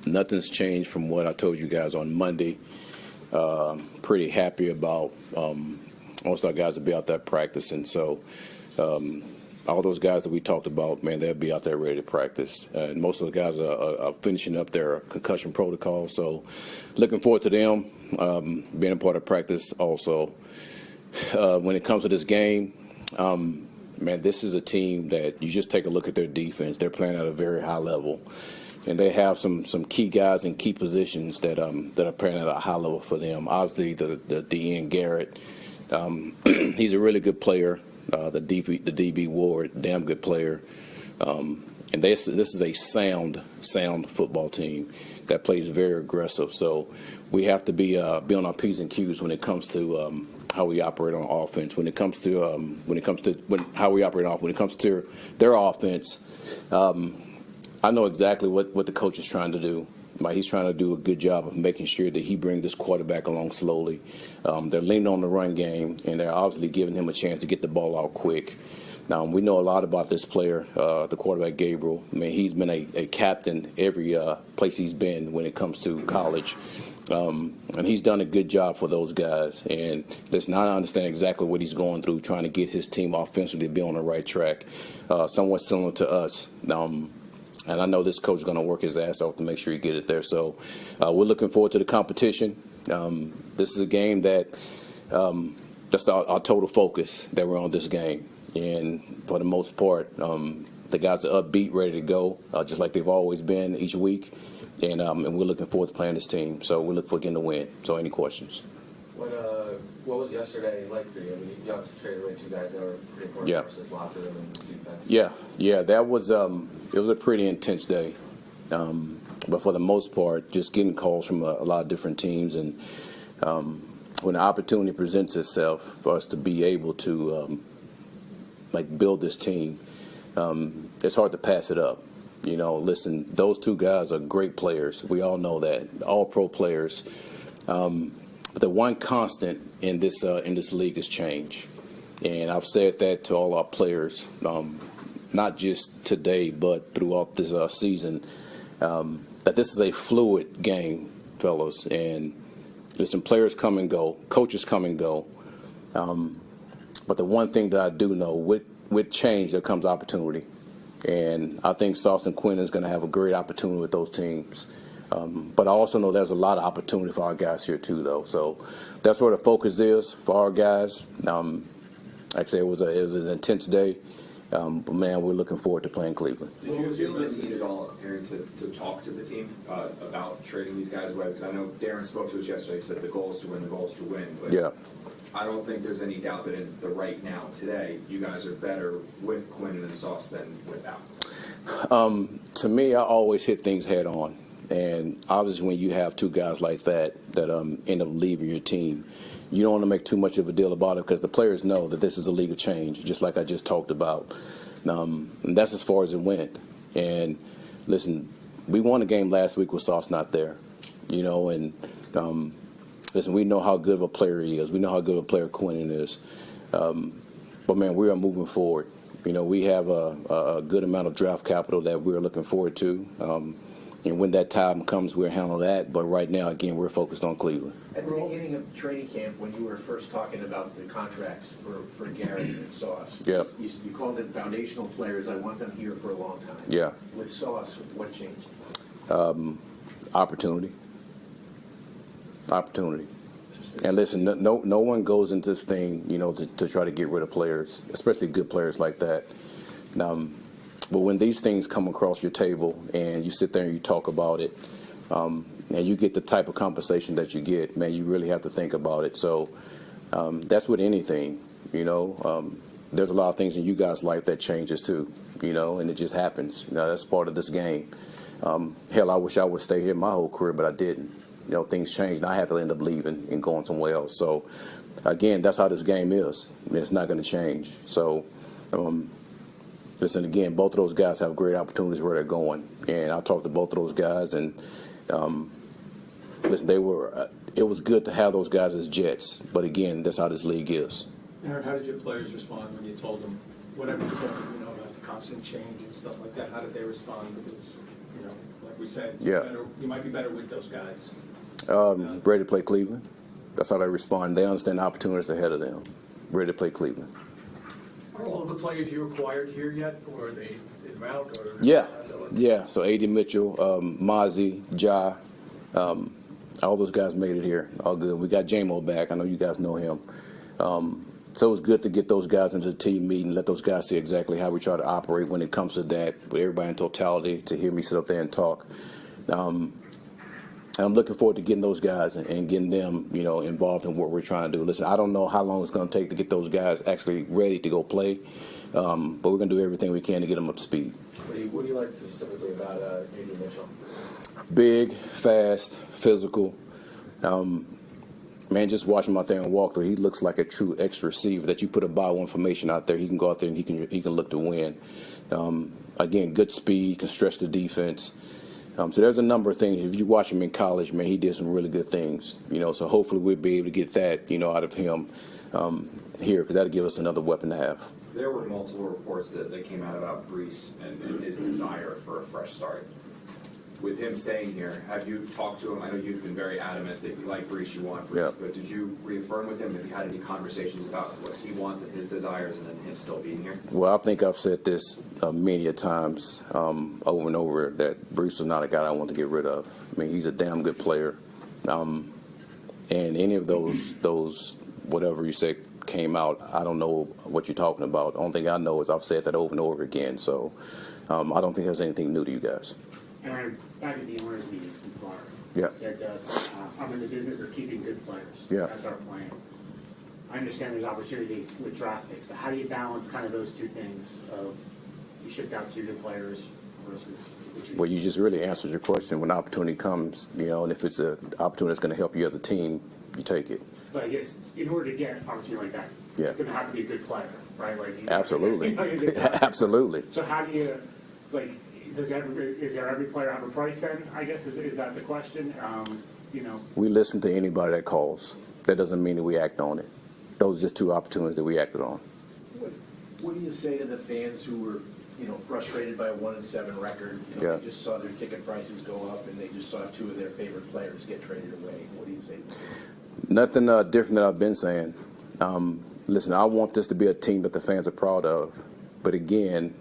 Nothing's changed from what I told you guys on Monday. Pretty happy about most of our guys will be out there practicing. So all those guys that we talked about, man, they'll be out there ready to practice. And most of the guys are finishing up their concussion protocol. So looking forward to them being a part of practice also. When it comes to this game, man, this is a team that you just take a look at their defense. They're playing at a very high level. And they have some key guys in key positions that are playing at a high level for them. Obviously, the DN Garrett, he's a really good player. The DB Ward, damn good player. And this is a sound football team that plays very aggressive. So we have to be on our P's and Q's when it comes to how we operate on offense. When it comes to how we operate on, when it comes to their offense. I know exactly what the coach is trying to do. He's trying to do a good job of making sure that he brings this quarterback along slowly. They're leaning on the run game, and they're obviously giving him a chance to get the ball out quick. Now, we know a lot about this player, the quarterback Gabriel. I mean, he's been a captain every place he's been when it comes to college. And he's done a good job for those guys. And listen, I understand exactly what he's going through, trying to get his team offensively to be on the right track, somewhat similar to us. And I know this coach is going to work his ass off to make sure he get it there. So we're looking forward to the competition. This is a game that's our total focus that we're on this game. And for the most part, the guys are upbeat, ready to go, just like they've always been each week. And we're looking forward to playing this team. So we look for getting the win. So any questions? What was yesterday like for you? I mean, you obviously traded away two guys that were pretty important versus locker room and defense. Yeah, that was it was a pretty intense day. But for the most part, just getting calls from a lot of different teams, and when the opportunity presents itself for us to be able to build this team, it's hard to pass it up. You know, listen, those two guys are great players. We all know that, all pro players. But the one constant in this league is change, and I've said that to all our players, not just today but throughout this season, that this is a fluid game, fellas. And listen, players come and go, coaches come and go. But the one thing that I do know, with change there comes opportunity, and I think Sauce and Quinnen is going to have a great opportunity with those teams. But I also know there's a lot of opportunity for our guys here too, though. So that's where the focus is for our guys. Like I said, it was an intense day, but man, we're looking forward to playing Cleveland. Did you feel the need at all, Aaron, to talk to the team about trading these guys away? Because I know Darren spoke to us yesterday. He said the goal is to win, the goal is to win. But yeah. I don't think there's any doubt that in the right now today, you guys are better with Quinnen and Sauce than without. To me, I always hit things head on. And obviously when you have two guys like that end up leaving your team, you don't want to make too much of a deal about it, because the players know that this is a league of change, just like I just talked about. And that's as far as it went. And listen, we won a game last week with Sauce not there, you know, and listen, we know how good of a player he is. We know how good of a player Quinnen is. But, man, we are moving forward. You know, we have a good amount of draft capital that we're looking forward to. And when that time comes, we'll handle that. But right now, again, we're focused on Cleveland. At the beginning of training camp, when you were first talking about the contracts for Garrett and Sauce, yeah. you called them foundational players. I want them here for a long time. Yeah. With Sauce, what changed? Opportunity. And listen, no one goes into this thing, you know, to try to get rid of players, especially good players like that. But when these things come across your table and you sit there and you talk about it, and you get the type of compensation that you get, man, you really have to think about it. So that's with anything, you know. There's a lot of things in you guys' life that changes too, you know, and it just happens. You know, that's part of this game. Hell, I wish I would stay here my whole career, but I didn't. You know, things changed, and I had to end up leaving and going somewhere else. So, again, that's how this game is. I mean, it's not going to change. So, listen, again, both of those guys have great opportunities where they're going. And I talked to both of those guys, and listen, it was good to have those guys as Jets. But, again, that's how this league is. Aaron, how did your players respond when you told them whatever you told them, you know, about the constant change and stuff like that? How did they respond? Because you know, like we said, Yeah. you might be better with those guys. Ready to play Cleveland. That's how they respond. They understand the opportunities ahead of them. Ready to play Cleveland. Are all the players you acquired here yet, or are they in route? Or Yeah, yeah. So A.D. Mitchell, Mozzie, Ja, all those guys made it here. All good. We got J-Mo back. I know you guys know him. So it was good to get those guys into the team meeting, let those guys see exactly how we try to operate when it comes to that, with everybody in totality, to hear me sit up there and talk. And I'm looking forward to getting those guys and getting them, you know, involved in what we're trying to do. Listen, I don't know how long it's going to take to get those guys actually ready to go play, but we're going to do everything we can to get them up to speed. What do you like specifically about A.D. Mitchell? Big, fast, physical. Man, just watch him out there and walk through. He looks like a true X receiver that you put a bio information out there. He can go out there and he can look to win. Again, good speed, can stretch the defense. So there's a number of things. If you watch him in college, man, he did some really good things. You know, so hopefully we'll be able to get that, you know, out of him here, because that'll give us another weapon to have. There were multiple reports that came out about Brees and his desire for a fresh start. With him staying here, have you talked to him? I know you've been very adamant that you like Brees, you want Brees, Yeah. but did you reaffirm with him? Have you had any conversations about what he wants and his desires, and then him still being here? Well, I think I've said this many a times over and over, that Bruce is not a guy I want to get rid of. I mean, he's a damn good player. And any of those whatever you say came out, I don't know what you're talking about. The only thing I know is I've said that over and over again. So I don't think there's anything new to you guys. Aaron, back at the owners' meetings in Florida, Yeah. you said to us, I'm in the business of keeping good players. Yeah. That's our plan. I understand there's opportunity with draft picks, but how do you balance kind of those two things of you shipped out to your good players versus what you Well, you just really answered your question. When opportunity comes, you know, and if it's an opportunity that's going to help you as a team, you take it. But I guess in order to get an opportunity like that, Yeah. it's going to have to be a good player, right? Like Absolutely. you know, you're a good player. Absolutely. So how do you, like, is there every player have a price then, I guess, is that the question? You know, We listen to anybody that calls. That doesn't mean that we act on it. Those are just two opportunities that we acted on. What do you say to the fans who were, you know, frustrated by a 1-7 record? You know, Yeah. They just saw their ticket prices go up, and they just saw two of their favorite players get traded away. What do you say to them? Nothing different than I've been saying. Listen, I want this to be a team that the fans are proud of. But again,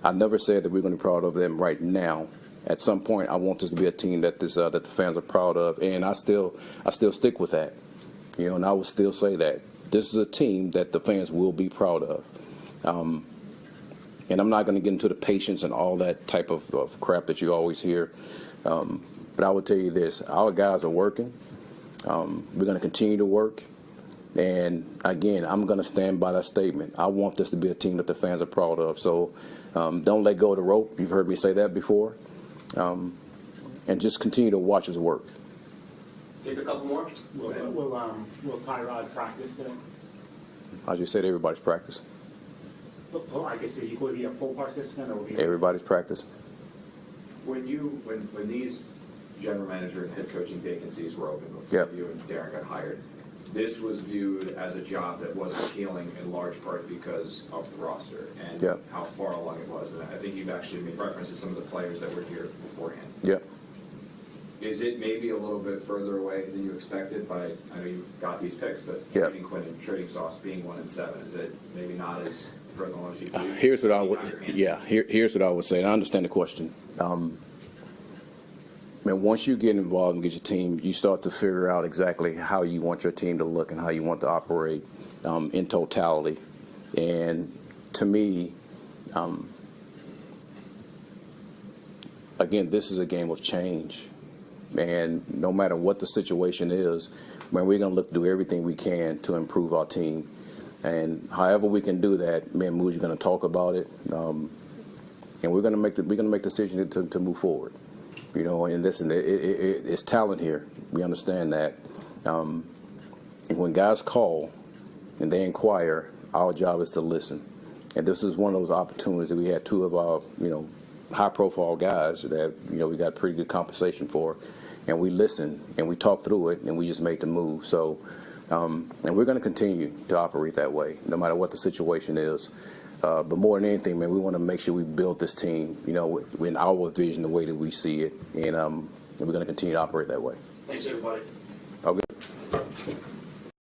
I never said that we're going to be proud of them right now. At some point, I want this to be a team that that the fans are proud of, and I still stick with that. You know, and I will still say that this is a team that the fans will be proud of. And I'm not going to get into the patience and all that type of crap that you always hear. But I will tell you this: our guys are working. We're going to continue to work. And again, I'm going to stand by that statement. I want this to be a team that the fans are proud of. So don't let go of the rope. You've heard me say that before. And just continue to watch us work. Take a couple more. will Tyrod practice today? I just said everybody's practice. Well, I guess is he going to be a full participant or will he? Everybody's practice. When these general manager and head coaching vacancies were open before Yep. you and Darren got hired, this was viewed as a job that was appealing in large part because of the roster and Yep. how far along it was. And I think you've actually made reference to some of the players that were here beforehand. Yep. Is it maybe a little bit further away than you expected by, I know you got these picks, but Yep. trading Quinnen, trading Sauce being 1-7, is it maybe not as further along as you believe? Here's what I would. Out your hand? Yeah. Here's what I would say. And I understand the question. Man, once you get involved and get your team, you start to figure out exactly how you want your team to look and how you want to operate in totality. And to me, again, this is a game of change. And no matter what the situation is, man, we're going to look to do everything we can to improve our team. And however we can do that, me and Moose are going to talk about it, and we're going to make decisions to move forward. You know, and listen, it's talent here. We understand that. And when guys call and they inquire, our job is to listen. And this is one of those opportunities that we had two of our, you know, high-profile guys that, you know, we got pretty good compensation for, and we listened and we talked through it and we just made the move. So And we're going to continue to operate that way, no matter what the situation is. But more than anything, man, we want to make sure we build this team, in our vision, the way that we see it, and we're going to continue to operate that way. Thanks, everybody.